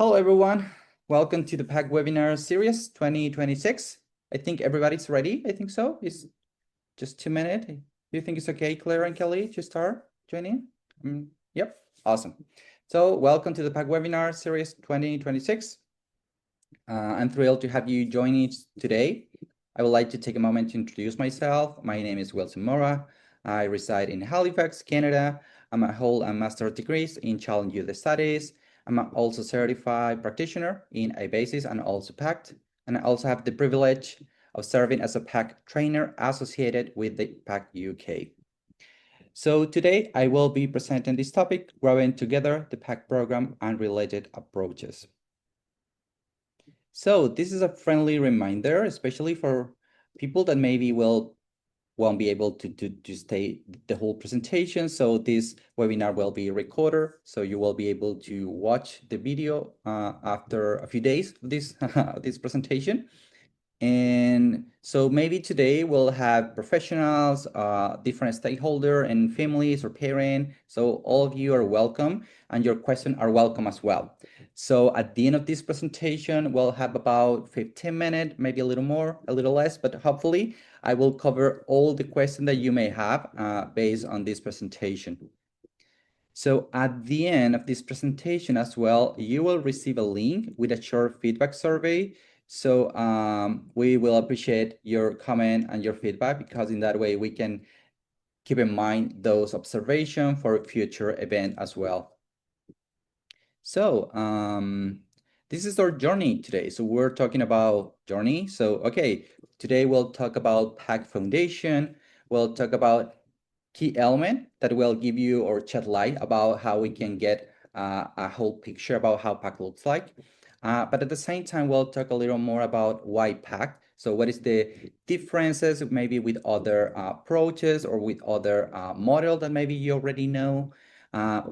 Hello, everyone. Welcome to the PACT webinar series 2026. I think everybody's ready. I think so. It's just 2 minutes. Do you think it's okay, Claire and Kelly, to start joining? Yep. Awesome. So welcome to the PACT webinar series 2026. I'm thrilled to have you join us today. I would like to take a moment to introduce myself. My name is Wilson Mora. I reside in Halifax, Canada. I'm a whole and master degrees in Child Youth Studies. I'm also certified practitioner in ABASIS and also PACT. And I also have the privilege of serving as a PACT trainer associated with the PACT UK. So today I will be presenting this topic, growing together the PACT program and related approaches. So this is a friendly reminder, especially for people that maybe won't be able to stay the whole presentation. So this webinar will be recorded, so you will be able to watch the video after a few days of this this presentation. And so maybe today we'll have professionals, different stakeholders and families or parents. So all of you are welcome and your questions are welcome as well. So at the end of this presentation, we'll have about 15 minutes, maybe a little more, a little less, but hopefully I will cover all the questions that you may have based on this presentation. So at the end of this presentation as well, you will receive a link with a short feedback survey. So we will appreciate your comment and your feedback, because in that way we can keep in mind those observations for future event as well. So this is our journey today. So we're talking about journey. So, okay, today we'll talk about PACT Foundation. We'll talk about key element that will give you or shed light about how we can get a whole picture about how PACT looks like. But at the same time, we'll talk a little more about why PACT. So what is the differences maybe with other approaches or with other model that maybe you already know.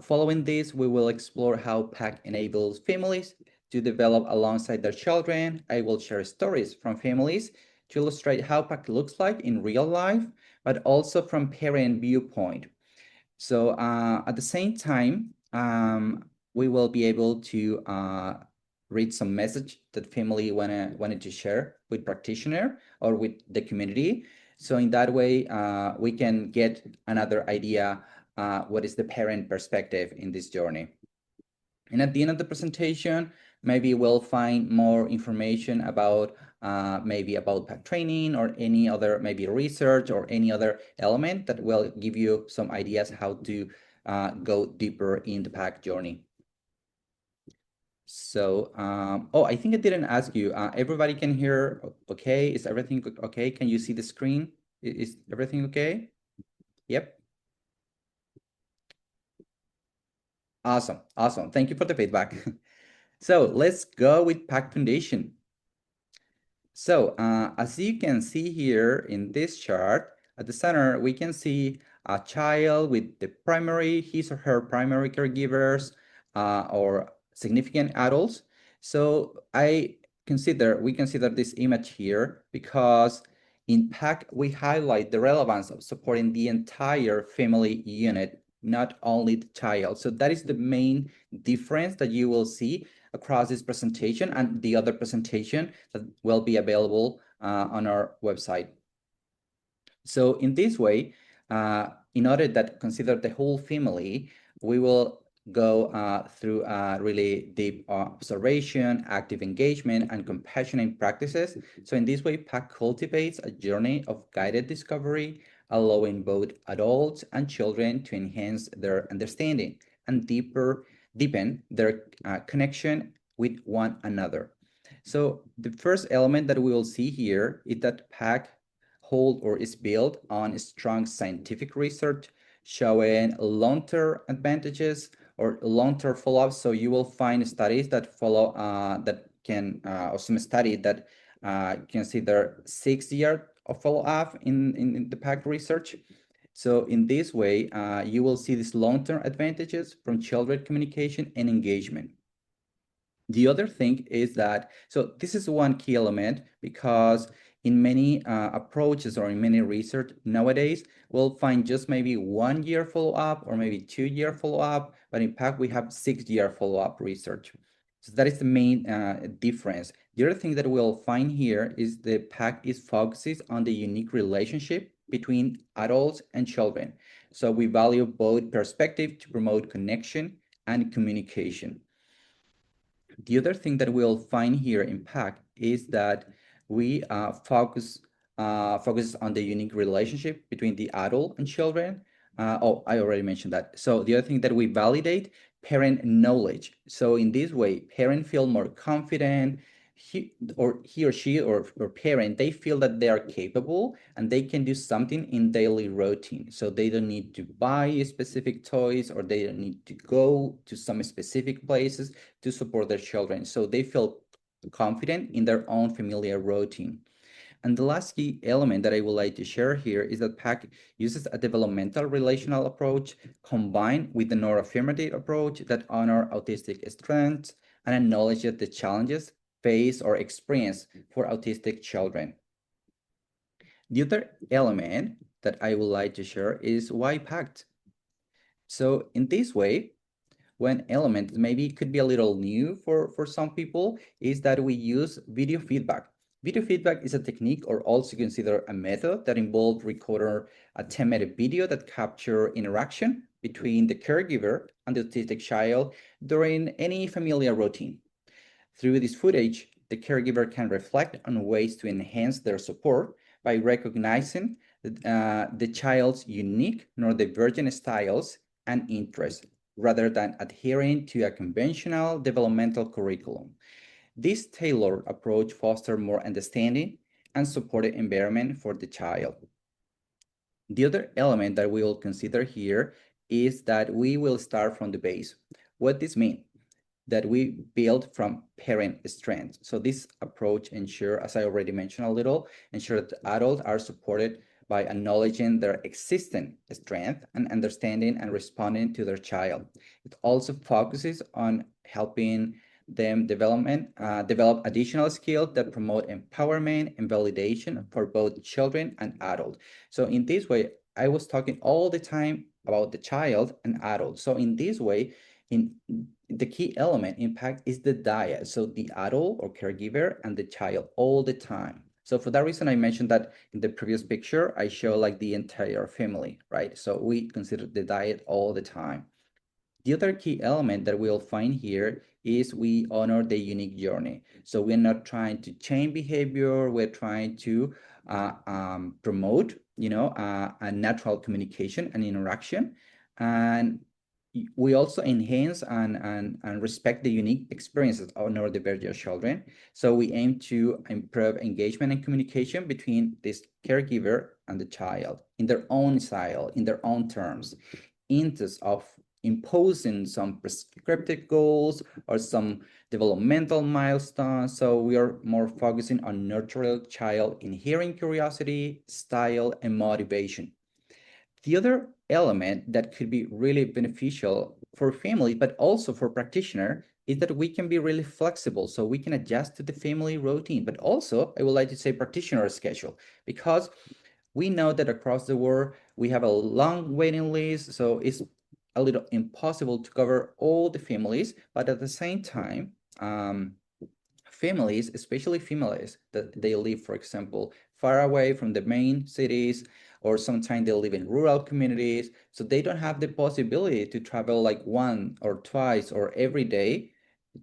Following this, we will explore how PACT enables families to develop alongside their children. I will share stories from families to illustrate how PACT looks like in real life, but also from parent viewpoint. So at the same time, we will be able to read some message that family wanted to share with practitioner or with the community. So in that way, we can get another idea what is the parent perspective in this journey. And at the end of the presentation, maybe we'll find more information about maybe about PACT training or any other maybe research or any other element that will give you some ideas how to go deeper in the PACT journey. So, oh, I think I didn't ask you. Everybody can hear okay? Is everything okay? Can you see the screen? Is everything okay? Yep. Awesome, awesome. Thank you for the feedback. So let's go with PACT Foundation. So as you can see here in this chart, at the center, we can see a child with the primary, his or her primary caregivers or significant adults. So we consider this image here because in PACT, we highlight the relevance of supporting the entire family unit, not only the child. So that is the main difference that you will see across this presentation and the other presentation that will be available on our website. So in this way, in order that consider the whole family, we will go through really deep observation, active engagement, and compassionate practices. So in this way, PACT cultivates a journey of guided discovery, allowing both adults and children to enhance their understanding and deepen their connection with one another. So the first element that we will see here is that PACT hold or is built on strong scientific research showing long-term advantages or long-term follow-up. So you will find studies that follow that can or some study that consider 6 years of follow-up in the PACT research. So in this way, you will see these long-term advantages from children communication and engagement. The other thing is that, so this is one key element because in many approaches or in many research nowadays, we'll find just maybe 1 year follow-up or maybe 2 year follow-up, but in PACT we have 6 year follow-up research. So that is the main difference. The other thing that we'll find here is the PACT is focuses on the unique relationship between adults and children. So we value both perspective to promote connection and communication. The other thing that we'll find here in PACT is that we focus on the unique relationship between the adult and children. Oh, I already mentioned that. So the other thing that we validate parent knowledge. So in this way, parent feel more confident. He or she or parent, they feel that they are capable and they can do something in daily routine. So they don't need to buy specific toys or they don't need to go to some specific places to support their children. So they feel confident in their own familiar routine. And the last key element that I would like to share here is that PACT uses a developmental relational approach combined with the neuroaffirmative approach that honor autistic strengths and acknowledge the challenges faced or experienced for autistic children. The other element that I would like to share is why PACT. So in this way, one element maybe could be a little new for some people is that we use video feedback. Video feedback is a technique or also considered a method that involves recording a 10-minute video that capture interaction between the caregiver and the autistic child during any familiar routine. Through this footage, the caregiver can reflect on ways to enhance their support by recognizing the child's unique neurodivergent styles and interests, rather than adhering to a conventional developmental curriculum. This tailored approach fosters more understanding and supportive environment for the child. The other element that we will consider here is that we will start from the base. What this means? That we build from parent strengths. So this approach ensure, as I already mentioned a little, ensure that adults are supported by acknowledging their existing strength and understanding and responding to their child. It also focuses on helping them develop additional skills that promote empowerment and validation for both children and adults. So in this way, I was talking all the time about the child and adult. So in this way, in the key element in PACT is the dyad. So the adult or caregiver and the child all the time. So for that reason, I mentioned that in the previous picture, I show like the entire family, right? So we consider the dyad all the time. The other key element that we'll find here is we honor the unique journey. So we're not trying to change behavior. We're trying to promote, a natural communication and interaction. And we also enhance and respect the unique experiences of neurodivergent children. So we aim to improve engagement and communication between this caregiver and the child in their own style, in their own terms, instead of imposing some prescriptive goals or some developmental milestones. So we are more focusing on nurturing child inherent curiosity, style, and motivation. The other element that could be really beneficial for family, but also for practitioner, is that we can be really flexible. So we can adjust to the family routine, but also I would like to say practitioner schedule, because we know that across the world, we have a long waiting list. So it's a little impossible to cover all the families, but at the same time, families, especially families that they live, for example, far away from the main cities, or sometimes they live in rural communities, so they don't have the possibility to travel like one or twice or every day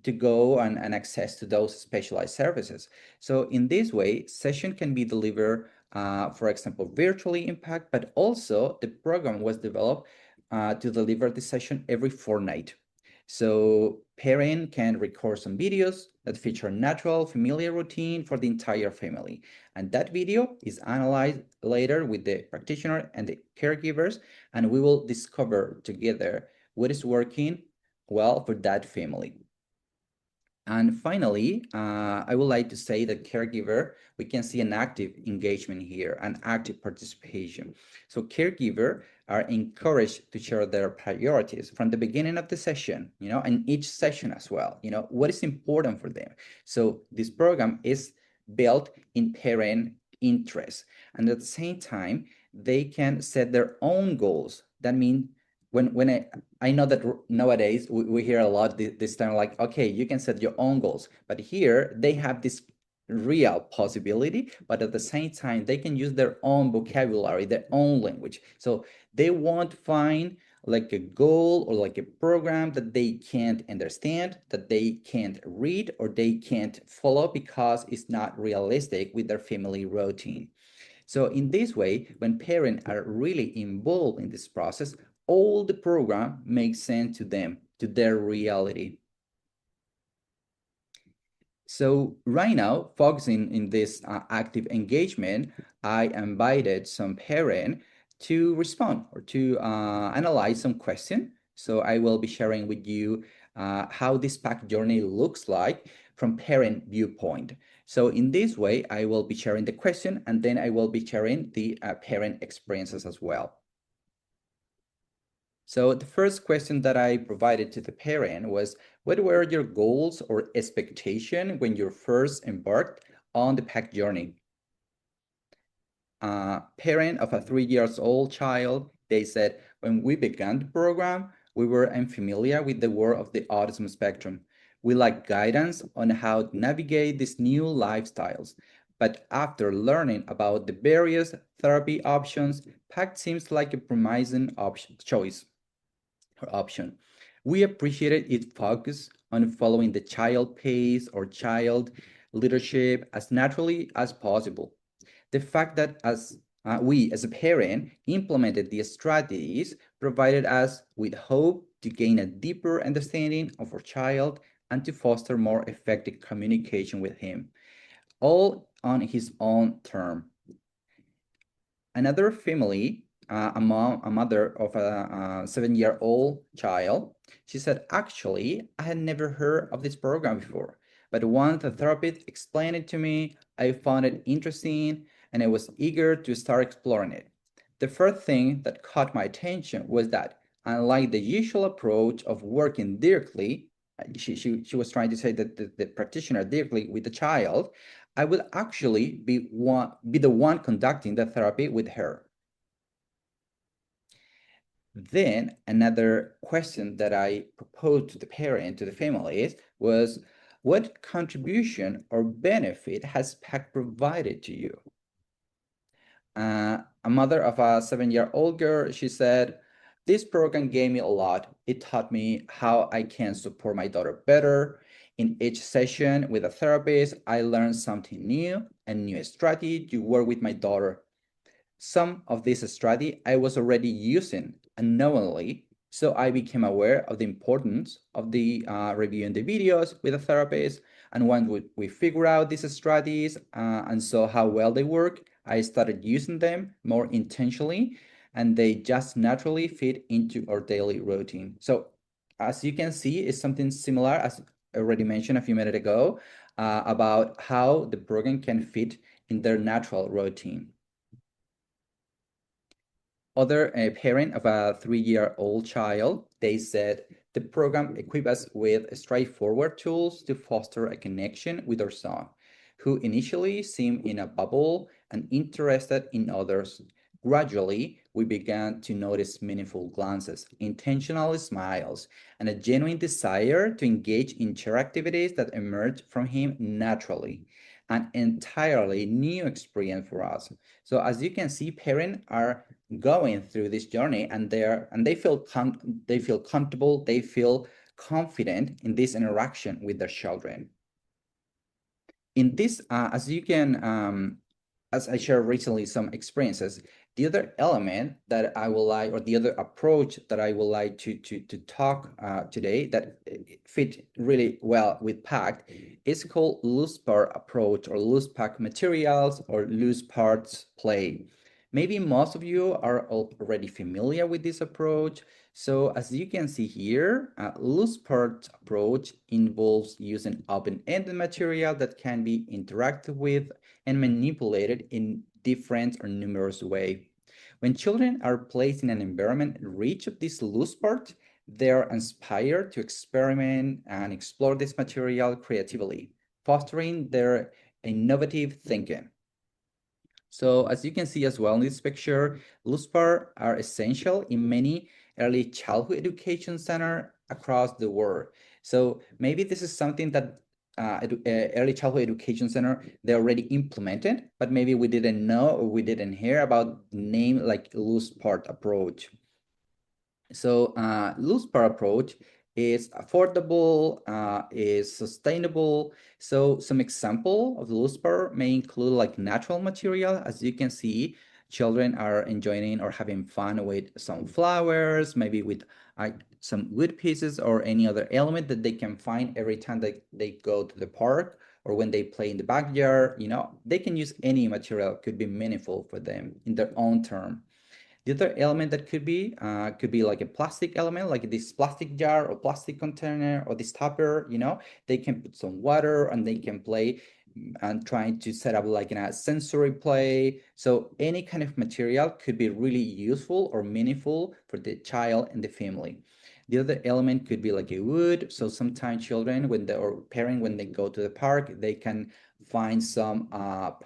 to go and access to those specialized services. So in this way, session can be delivered, for example, virtually in PACT, but also the program was developed to deliver the session every fortnight. So parent can record some videos that feature natural, familiar routine for the entire family. And that video is analyzed later with the practitioner and the caregivers, and we will discover together what is working well for that family. And finally, I would like to say that caregiver, we can see an active engagement here, an active participation. So caregiver are encouraged to share their priorities from the beginning of the session, and each session as well, what is important for them. So this program is built in parent interest. And at the same time, they can set their own goals. That means when I know that nowadays we hear a lot this term like, okay, you can set your own goals, but here they have this real possibility, but at the same time they can use their own vocabulary, their own language. So they won't find like a goal or like a program that they can't understand, that they can't read, or they can't follow because it's not realistic with their family routine. So in this way, when parents are really involved in this process, all the program makes sense to them, to their reality. So right now, focusing in this active engagement, I invited some parent to respond or to analyze some question. So I will be sharing with you how this PACT journey looks like from parent viewpoint. So in this way, I will be sharing the question, and then I will be sharing the parent experiences as well. So the first question that I provided to the parent was, what were your goals or expectation when you first embarked on the PACT journey? Parent of a 3 years old child, they said, when we began the program, we were unfamiliar with the world of the autism spectrum. We lacked guidance on how to navigate these new lifestyles. But after learning about the various therapy options, PACT seems like a promising choice or option. We appreciated its focus on following the child pace or child leadership as naturally as possible. The fact that we as a parent implemented these strategies provided us with hope to gain a deeper understanding of our child and to foster more effective communication with him, all on his own term. Another family, a mother of a 7-year-old child, she said, actually, I had never heard of this program before, but once the therapist explained it to me, I found it interesting and I was eager to start exploring it. The first thing that caught my attention was that, unlike the usual approach of working directly, she was trying to say that the practitioner directly with the child, I will actually be the one conducting the therapy with her. Then another question that I proposed to the parent, to the families, was, what contribution or benefit has PACT provided to you? A mother of a 7-year-old girl, she said, this program gave me a lot. It taught me how I can support my daughter better. In each session with a therapist, I learned something new, a new strategy to work with my daughter. Some of this strategy I was already using unknowingly, so I became aware of the importance of the reviewing the videos with a therapist. And once we figure out these strategies and saw how well they work, I started using them more intentionally, and they just naturally fit into our daily routine. So as you can see, it's something similar as I already mentioned a few minutes ago about how the program can fit in their natural routine. Other parent of a 3-year-old child, they said, the program equipped us with straightforward tools to foster a connection with our son, who initially seemed in a bubble and interested in others. Gradually, we began to notice meaningful glances, intentional smiles, and a genuine desire to engage in shared activities that emerged from him naturally. An entirely new experience for us. So as you can see, parents are going through this journey, and they feel comfortable, they feel confident in this interaction with their children. In this, as you can, as I shared recently some experiences, the other element that I would like, or the other approach that I would like to talk today that fit really well with PACT is called loose part approach, or loose PACT materials, or loose parts play. Maybe most of you are already familiar with this approach. So as you can see here, loose part approach involves using open-ended material that can be interacted with and manipulated in different or numerous ways. When children are placed in an environment rich of this loose part, they are inspired to experiment and explore this material creatively, fostering their innovative thinking. So as you can see as well in this picture, loose parts are essential in many early childhood education center across the world. So maybe this is something that early childhood education center they already implemented, but maybe we didn't know or we didn't hear about the name like loose part approach. So loose part approach is affordable, is sustainable. So some example of the loose part may include like natural material. As you can see, children are enjoying or having fun with some flowers, maybe with some wood pieces or any other element that they can find every time that they go to the park or when they play in the backyard. You know, they can use any material, could be meaningful for them in their own term. The other element that could be like a plastic element, like this plastic jar or plastic container or this tupper, you know, they can put some water and they can play and trying to set up like a sensory play. So any kind of material could be really useful or meaningful for the child and the family. The other element could be like a wood. So sometimes children when they or parent when they go to the park, they can find some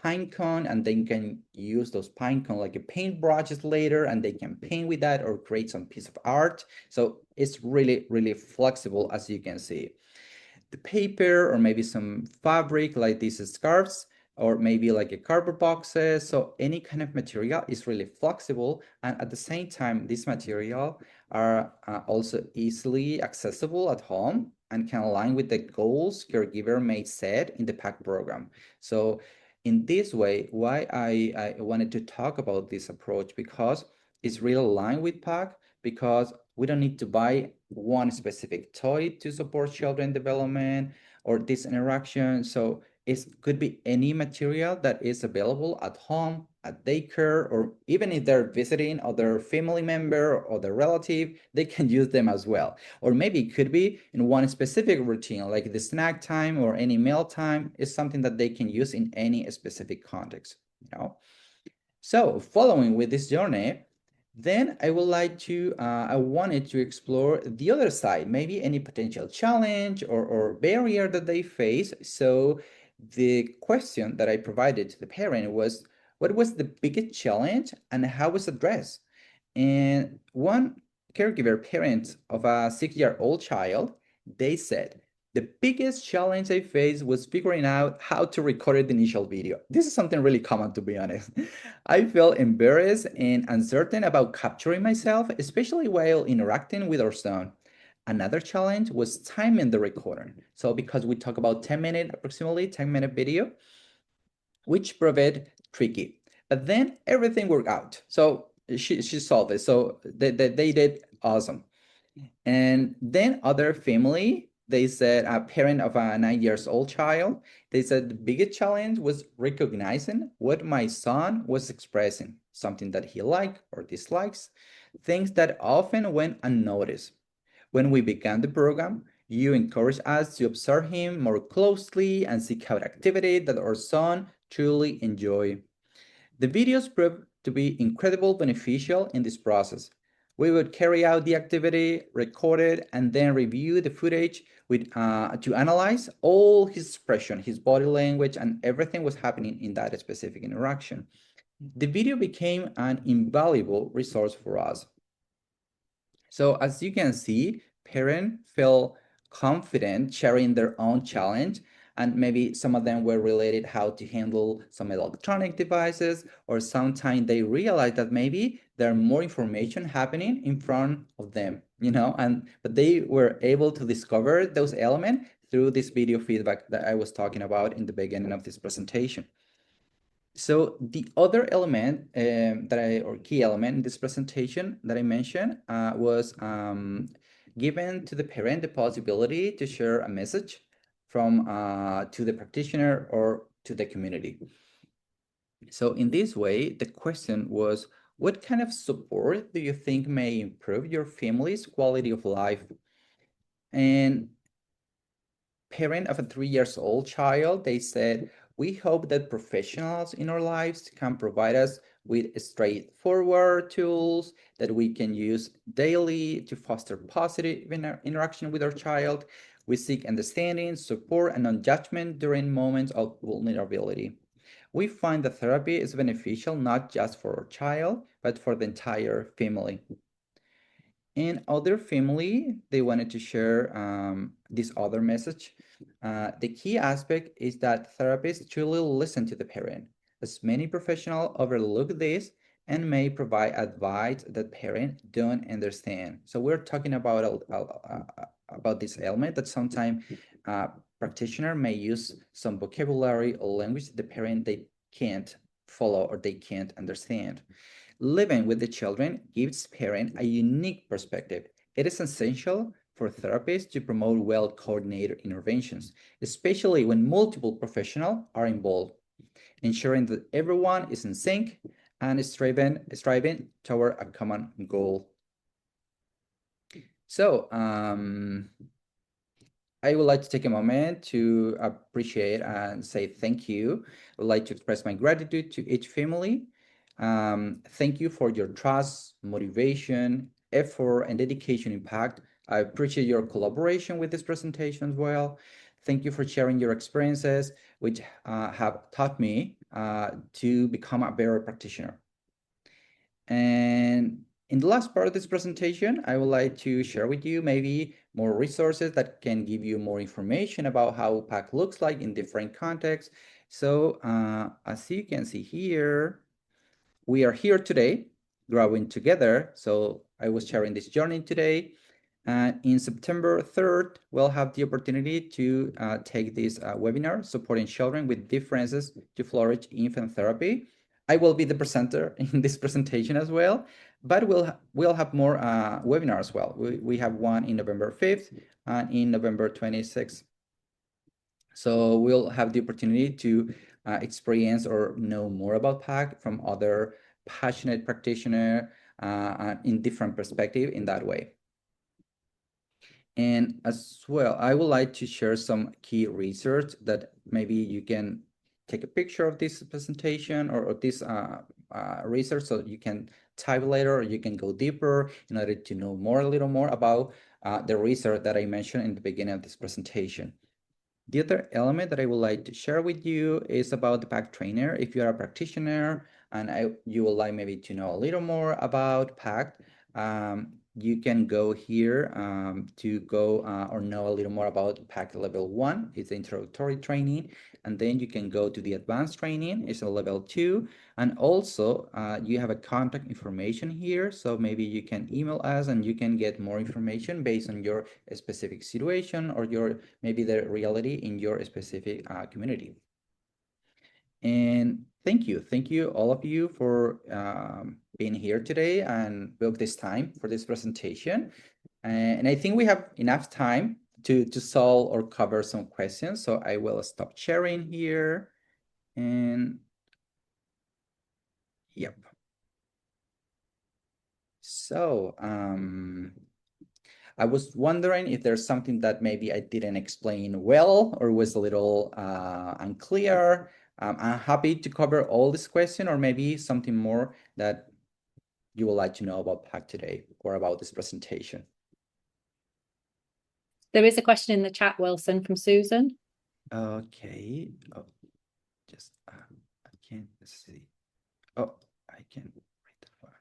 pine cone and they can use those pine cone like a paintbrushes later and they can paint with that or create some piece of art. So it's really, really flexible as you can see. The paper or maybe some fabric like these scarves or maybe like a cardboard boxes. So any kind of material is really flexible and at the same time this material are also easily accessible at home and can align with the goals caregiver may set in the PACT program. So in this way, why I wanted to talk about this approach because it's really aligned with PACT because we don't need to buy one specific toy to support children development or this interaction. So it could be any material that is available at home, at daycare, or even if they're visiting other family member or their relative, they can use them as well. Or maybe it could be in one specific routine, like the snack time or any meal time is something that they can use in any specific context, you know? So following with this journey, then I would like to, I wanted to explore the other side, maybe any potential challenge or barrier that they face. So the question that I provided to the parent was, what was the biggest challenge and how was it addressed? And one caregiver parent of a 6-year-old child, they said, the biggest challenge I faced was figuring out how to record the initial video. This is something really common, to be honest. I felt embarrassed and uncertain about capturing myself, especially while interacting with our son. Another challenge was timing the recording. So because we talk about 10-minute, approximately 10-minute video, which proved tricky. But then everything worked out. So she solved it. So they did awesome. And then other family, they said a parent of a 9 years old child, they said the biggest challenge was recognizing what my son was expressing, something that he liked or dislikes, things that often went unnoticed. When we began the program, you encouraged us to observe him more closely and seek out activity that our son truly enjoy. The videos proved to be incredibly beneficial in this process. We would carry out the activity, record it, and then review the footage to analyze all his expression, his body language, and everything was happening in that specific interaction. The video became an invaluable resource for us. So as you can see, parents feel confident sharing their own challenge, and maybe some of them were related how to handle some electronic devices, or sometimes they realize that maybe there are more information happening in front of them, you know, but they were able to discover those elements through this video feedback that I was talking about in the beginning of this presentation. So the other element or key element in this presentation that I mentioned was given to the parent the possibility to share a message from to the practitioner or to the community. So in this way, the question was, what kind of support do you think may improve your family's quality of life? And parent of a 3 years old child, they said, we hope that professionals in our lives can provide us with straightforward tools that we can use daily to foster positive interaction with our child. We seek understanding, support, and non-judgment during moments of vulnerability. We find that therapy is beneficial not just for our child, but for the entire family. And other family, they wanted to share this other message. The key aspect is that therapists truly listen to the parent, as many professionals overlook this and may provide advice that parents don't understand. So we're talking about this element that sometimes practitioner may use some vocabulary or language that the parent they can't follow or they can't understand. Living with the children gives parents a unique perspective. It is essential for therapists to promote well-coordinated interventions, especially when multiple professionals are involved, ensuring that everyone is in sync and striving toward a common goal. So, I would like to take a moment to appreciate and say thank you. I would like to express my gratitude to each family. Thank you for your trust, motivation, effort, and dedication in PACT. I appreciate your collaboration with this presentation as well. Thank you for sharing your experiences, which have taught me to become a better practitioner. And in the last part of this presentation, I would like to share with you maybe more resources that can give you more information about how PACT looks like in different contexts. So as you can see here, we are here today growing together. So I was sharing this journey today. And in September 3rd, we'll have the opportunity to take this webinar, Supporting Children with Differences to Flourish Infant Therapy. I will be the presenter in this presentation as well, but we'll have more webinars as well. We have one in November 5th and in November 26th. So we'll have the opportunity to experience or know more about PACT from other passionate practitioners in different perspective in that way. And as well, I would like to share some key research that maybe you can take a picture of this presentation or this research so you can type later or you can go deeper in order to know a little more about the research that I mentioned in the beginning of this presentation. The other element that I would like to share with you is about the PACT trainer. If you are a practitioner and you would like maybe to know a little more about PACT, you can go here to go or know a little more about PACT level 1. It's the introductory training. And then you can go to the advanced training. It's a level 2. And also you have a contact information here. So maybe you can email us and you can get more information based on your specific situation or your maybe the reality in your specific community. And thank you all of you for being here today and book this time for this presentation. And I think we have enough time to solve or cover some questions. So I will stop sharing here. And yep. So I was wondering if there's something that maybe I didn't explain well or was a little unclear. I'm happy to cover all this question or maybe something more that you would like to know about PACT today or about this presentation. There is a question in the chat, Wilson, from Susan. Okay. Oh, just I can't see. Oh, I can read that one.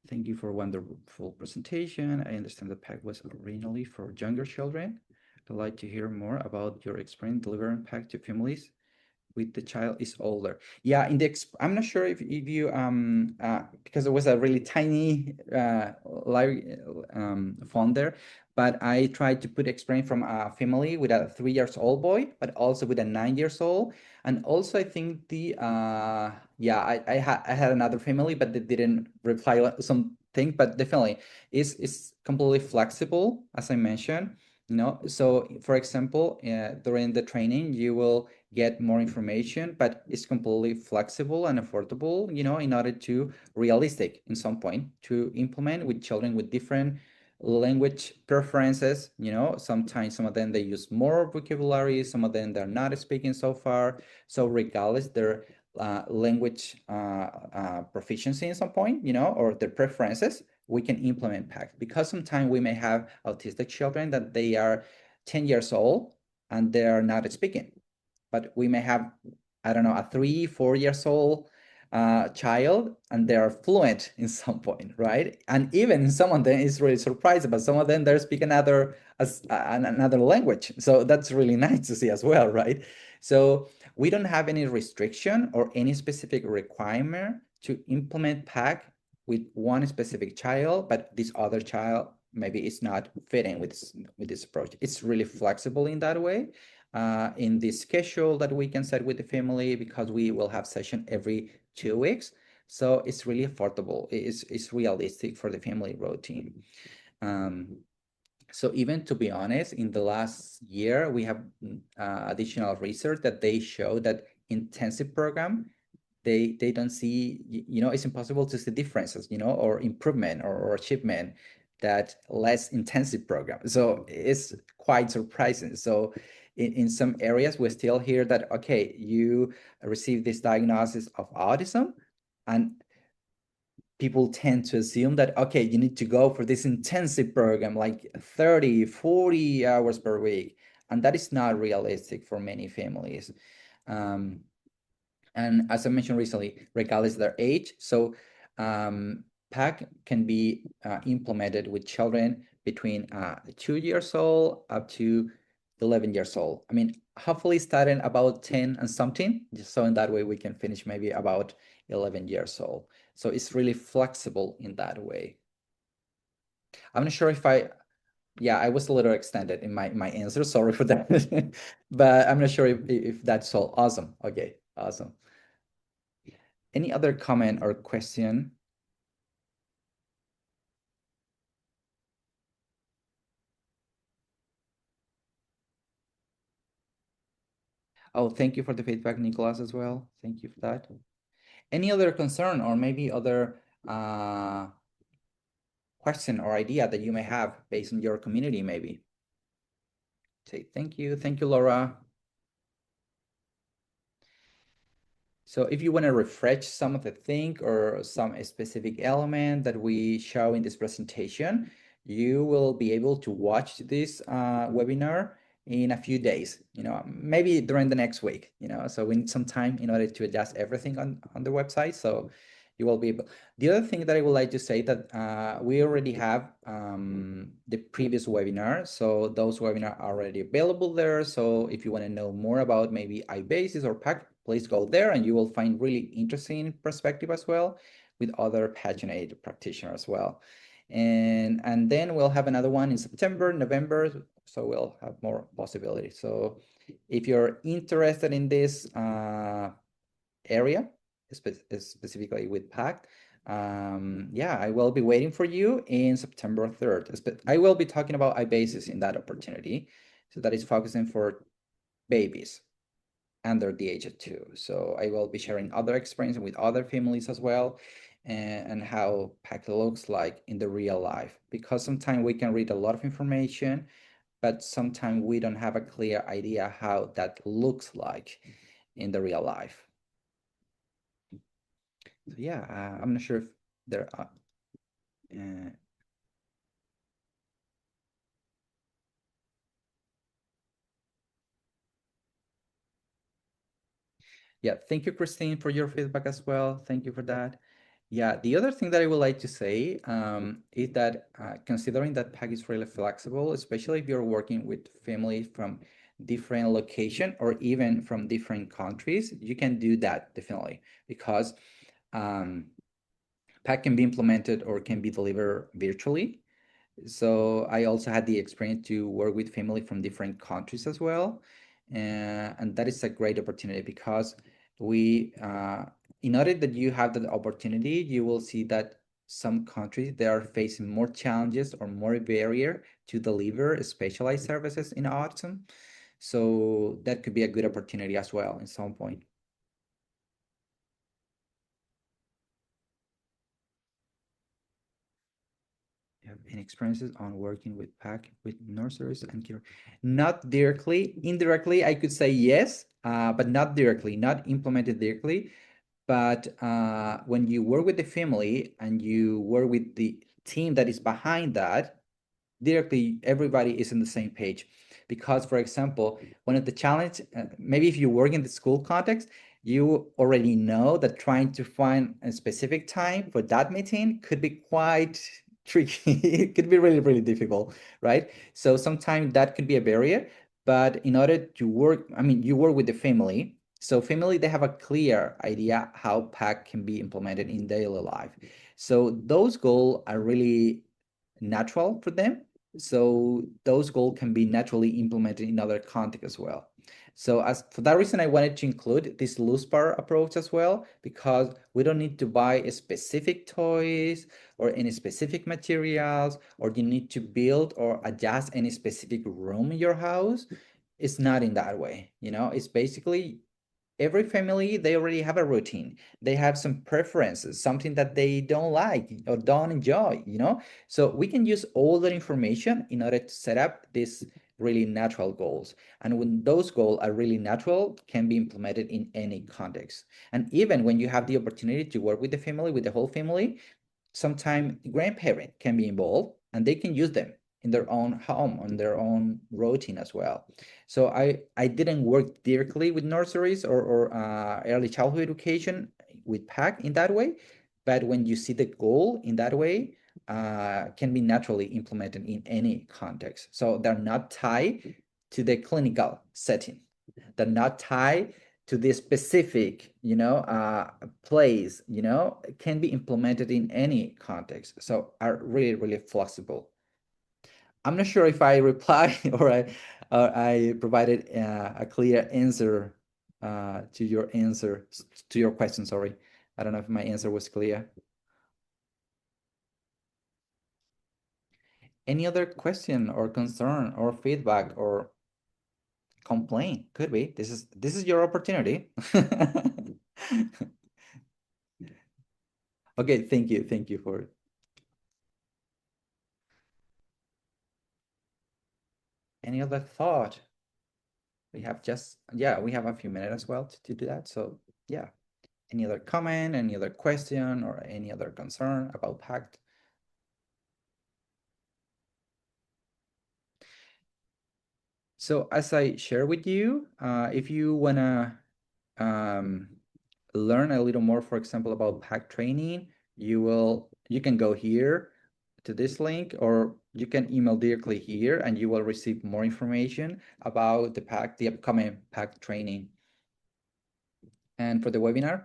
Thank you for a wonderful presentation. I understand the PACT was originally for younger children. I'd like to hear more about your experience delivering PACT to families with the child is older. Yeah, in the I'm not sure if you because it was a really tiny live font there, but I tried to put experience from a family with a 3-year-old boy, but also with a 9-year-old. And also I think the yeah, I had another family, but they didn't reply something, but definitely is completely flexible, as I mentioned. You know, so for example, during the training, you will get more information, but it's completely flexible and affordable, you know, in order to realistic in some point to implement with children with different language preferences. You know, sometimes some of them they use more vocabulary, some of them they're not speaking so far. So regardless their language proficiency in some point, you know, or their preferences, we can implement PACT because sometimes we may have autistic children that they are 10 years old and they are not speaking. But we may have, I don't know, a 3-4 years old child and they are fluent in some point, right? And even some of them is really surprised, but some of them they speak another language. So that's really nice to see as well, right? So we don't have any restriction or any specific requirement to implement PAC with one specific child, but this other child maybe is not fitting with this approach. It's really flexible in that way. In the schedule that we can set with the family, because we will have session every 2 weeks. So it's really affordable. It's realistic for the family routine. So even to be honest, in the last year, we have additional research that they show that intensive program, they don't see, it's impossible to see differences, or improvement or achievement that less intensive program. So it's quite surprising. So in some areas, we still hear that, okay, you receive this diagnosis of autism, and people tend to assume that, okay, you need to go for this intensive program, like 30, 40 hours per week. And that is not realistic for many families. And as I mentioned recently, regardless of their age, so PAC can be implemented with children between 2 years old up to 11 years old. I mean, hopefully starting about 10 and something, just so in that way we can finish maybe about 11 years old. So it's really flexible in that way. I'm not sure if I was a little extended in my answer. Sorry for that. But I'm not sure if that's all. Awesome. Okay, awesome. Any other comment or question? Oh, thank you for the feedback, Nicholas, as well. Thank you for that. Any other concern or maybe other question or idea that you may have based on your community, maybe? Say thank you. Thank you, Laura. So if you want to refresh some of the thing or some specific element that we show in this presentation, you will be able to watch this webinar in a few days, maybe during the next week, so we need some time in order to adjust everything on the website. So you will be able. The other thing that I would like to say that we already have the previous webinar. So those webinars are already available there. So if you want to know more about maybe iBasis or PACT, please go there and you will find really interesting perspective as well with other passionate practitioners as well. And then we'll have another one in September, November, so we'll have more possibilities. So if you're interested in this area, specifically with PACT, I will be waiting for you in September 3rd. I will be talking about iBasis in that opportunity. So that is focusing for babies under the age of 2. So I will be sharing other experience with other families as well, and how PACT looks like in the real life, because sometimes we can read a lot of information, but sometimes we don't have a clear idea how that looks like in the real life. So yeah, I'm not sure if there are yeah, thank you, Christine, for your feedback as well. Thank you for that. Yeah, the other thing that I would like to say is that considering that PAC is really flexible, especially if you're working with families from different location or even from different countries, you can do that definitely, because PAC can be implemented or can be delivered virtually. So I also had the experience to work with family from different countries as well. And that is a great opportunity, because we, in order that you have that opportunity, you will see that some countries, they are facing more challenges or more barrier to deliver specialized services in autism. So that could be a good opportunity as well in some point. Have any experiences on working with PAC with nurseries and care? Not directly, indirectly, I could say yes, but not directly, not implemented directly. But when you work with the family and you work with the team that is behind that, directly everybody is on the same page. Because, for example, one of the challenge, maybe if you work in the school context, you already know that trying to find a specific time for that meeting could be quite tricky. It could be really, really difficult, right? So sometimes that could be a barrier, but in order to work, I mean, you work with the family. So family, they have a clear idea how PACT can be implemented in daily life. So those goals are really natural for them. So those goals can be naturally implemented in other contexts as well. So as for that reason, I wanted to include this loose part approach as well, because we don't need to buy specific toys or any specific materials, or you need to build or adjust any specific room in your house. It's not in that way, you know, it's basically every family, they already have a routine. They have some preferences, something that they don't like or don't enjoy, you know? So we can use all that information in order to set up these really natural goals. And when those goals are really natural, can be implemented in any context. And even when you have the opportunity to work with the family, with the whole family, sometimes grandparent can be involved and they can use them in their own home, on their own routine as well. So I didn't work directly with nurseries or early childhood education with PACT in that way, but when you see the goal in that way, can be naturally implemented in any context. So they're not tied to the clinical setting. They're not tied to this specific, place, can be implemented in any context. So are really, really flexible. I'm not sure if I reply or I provided a clear answer to your question. Sorry, I don't know if my answer was clear. Any other question or concern or feedback or complaint? Could be. This is your opportunity. Okay, thank you. Thank you for it. Any other thought? We have we have a few minutes as well to do that. So yeah, any other comment, any other question, or any other concern about PACT? So as I share with you, if you wanna learn a little more, for example, about PACT training, you can go here to this link, or you can email directly here and you will receive more information about the upcoming PACT training. And for the webinar,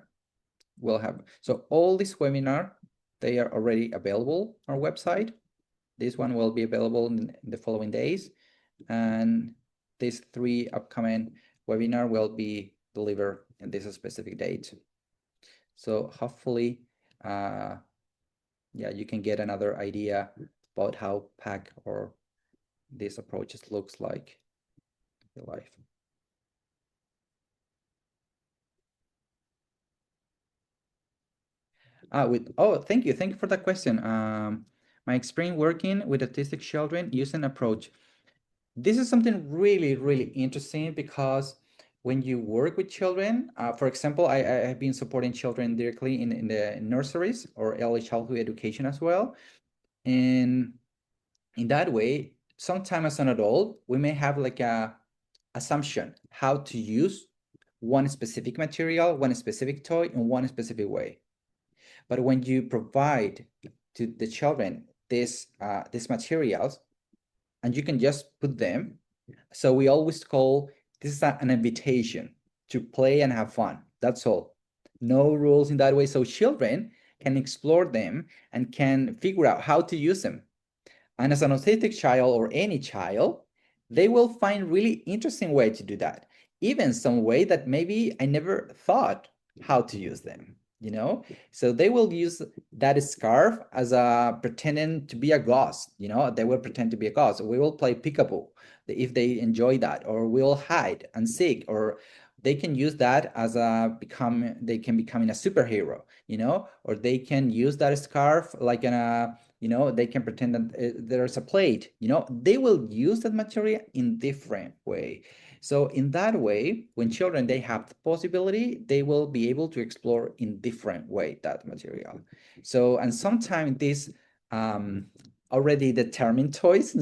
we'll have, so all these webinar, they are already available on our website. This one will be available in the following days. And these 3 upcoming webinar will be delivered in this specific date. So hopefully, you can get another idea about how PACT or these approaches looks like in life. Thank you for that question. My experience working with autistic children using approach. This is something really, really interesting, because when you work with children, for example, I have been supporting children directly in the nurseries or early childhood education as well. And in that way, sometimes as an adult, we may have like a assumption how to use one specific material, one specific toy in one specific way. But when you provide to the children these materials, and you can just put them, so we always call this is an invitation to play and have fun. That's all. No rules in that way. So children can explore them and can figure out how to use them. And as an autistic child or any child, they will find really interesting way to do that. Even some way that maybe I never thought how to use them, So they will use that scarf as a pretending to be a ghost, They will pretend to be a ghost. We will play peekaboo if they enjoy that, or we'll hide and seek, or they can use that as they can become a superhero, or they can use that scarf like in a, they can pretend that there's a plate, they will use that material in different way. So in that way, when children, they have the possibility, they will be able to explore in different way that material. So, and sometimes these already determined toys,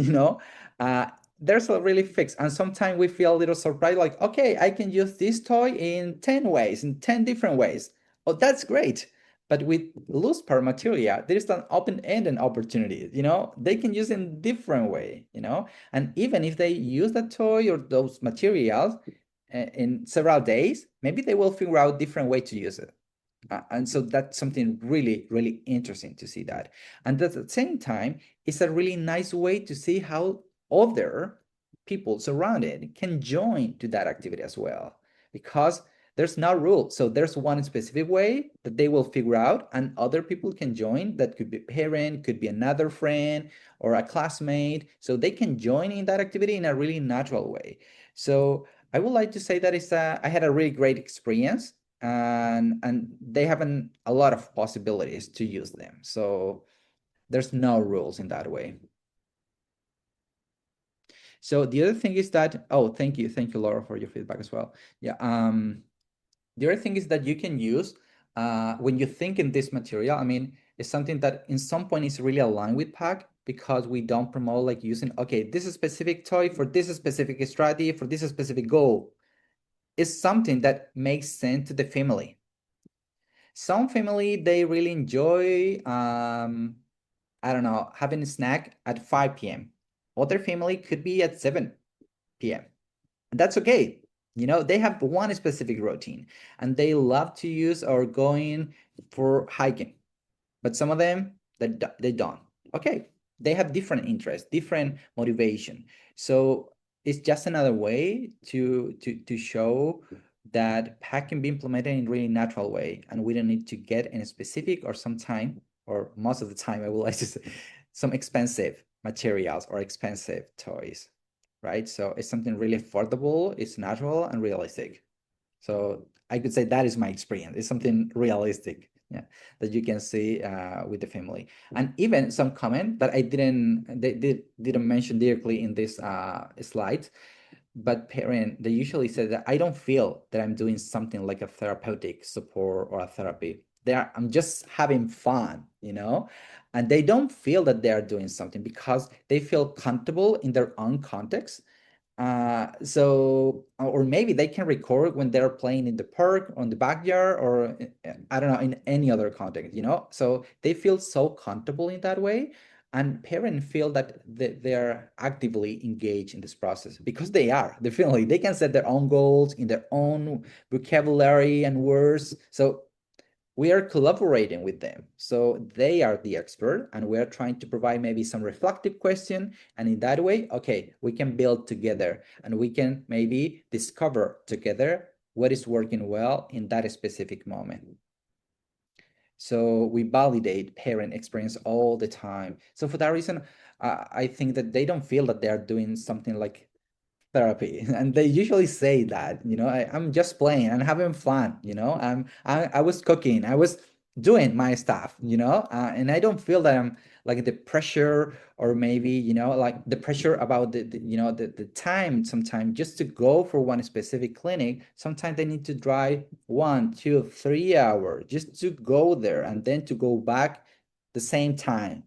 there's a really fixed, and sometimes we feel a little surprised, like, okay, I can use this toy in 10 ways, in 10 different ways. Oh, that's great. But with loose part material, there's an open-ended opportunity, they can use in different way, and even if they use the toy or those materials in several days, maybe they will figure out different way to use it. And so that's something really, really interesting to see that. And at the same time, it's a really nice way to see how other people surrounded can join to that activity as well, because there's no rule. So there's one specific way that they will figure out, and other people can join. That could be a parent, could be another friend or a classmate. So they can join in that activity in a really natural way. So I would like to say that I had a really great experience, and they have a lot of possibilities to use them. So there's no rules in that way. So the other thing is that, oh, thank you, Laura, for your feedback as well. Yeah. The other thing is that you can use when you think in this material. I mean, it's something that in some point is really aligned with PACT, because we don't promote like using, okay, this is specific toy for this specific strategy for this specific goal. It's something that makes sense to the family. Some family, they really enjoy, I don't know, having a snack at 5 p.m. Other family could be at 7 p.m. And that's okay. They have one specific routine, and they love to use or going for hiking. But some of them, they don't. Okay, they have different interests, different motivation. So it's just another way to show that PACT can be implemented in a really natural way, and we don't need to get in a specific, or sometime, or most of the time, I would like to say, some expensive materials or expensive toys, right? So it's something really affordable, it's natural and realistic. So I could say that is my experience. It's something realistic, yeah, that you can see with the family. And even some comment that didn't mention directly in this slide, but they usually say that I don't feel that I'm doing something like a therapeutic support or a therapy. I'm just having fun, and they don't feel that they are doing something because they feel comfortable in their own context. Or maybe they can record when they're playing in the park, on the backyard, or I don't know, in any other context, so they feel so comfortable in that way, and parents feel that they're actively engaged in this process, because they feel like they can set their own goals in their own vocabulary and words. So we are collaborating with them. So they are the expert, and we are trying to provide maybe some reflective question. And in that way, okay, we can build together, and we can maybe discover together what is working well in that specific moment. So we validate parent experience all the time. So for that reason, I think that they don't feel that they are doing something like therapy, and they usually say that, I'm just playing and having fun, I was cooking, I was doing my stuff, and I don't feel that I'm like the pressure, or maybe like the pressure about the time. Sometimes just to go for one specific clinic, sometimes they need to drive 1, 2, 3 hours just to go there, and then to go back the same time.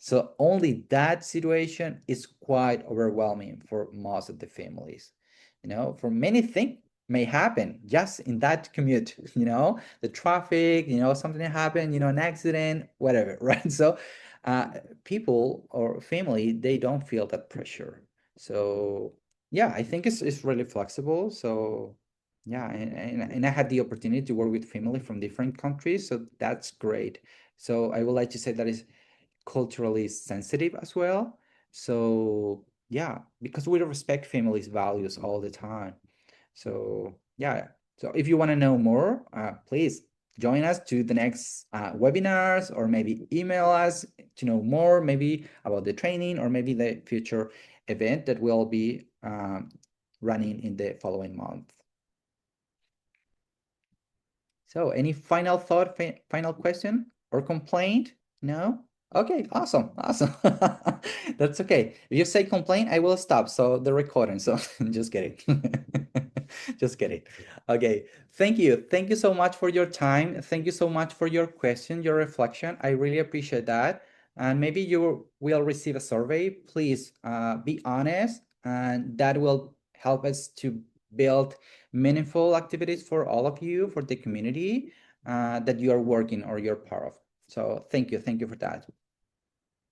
So only that situation is quite overwhelming for most of the families. For many things may happen just in that commute, the traffic, something happened, an accident, whatever, right? So people or family, they don't feel that pressure. So yeah, I think it's really flexible. So yeah, and I had the opportunity to work with family from different countries, so that's great. So I would like to say that is culturally sensitive as well. So yeah, because we respect families' values all the time. So yeah, so if you want to know more, please join us to the next webinars, or maybe email us to know more, maybe about the training, or maybe the future event that will be running in the following month. So any final thought, final question or complaint? No? Okay, awesome. That's okay. If you say complaint, I will stop. So the recording. So just kidding. Just kidding. Okay. Thank you. Thank you so much for your time. Thank you so much for your question, your reflection. I really appreciate that. And maybe you will receive a survey. Please be honest and that will help us to build meaningful activities for all of you, for the community that you are working or you're part of. So thank you for that.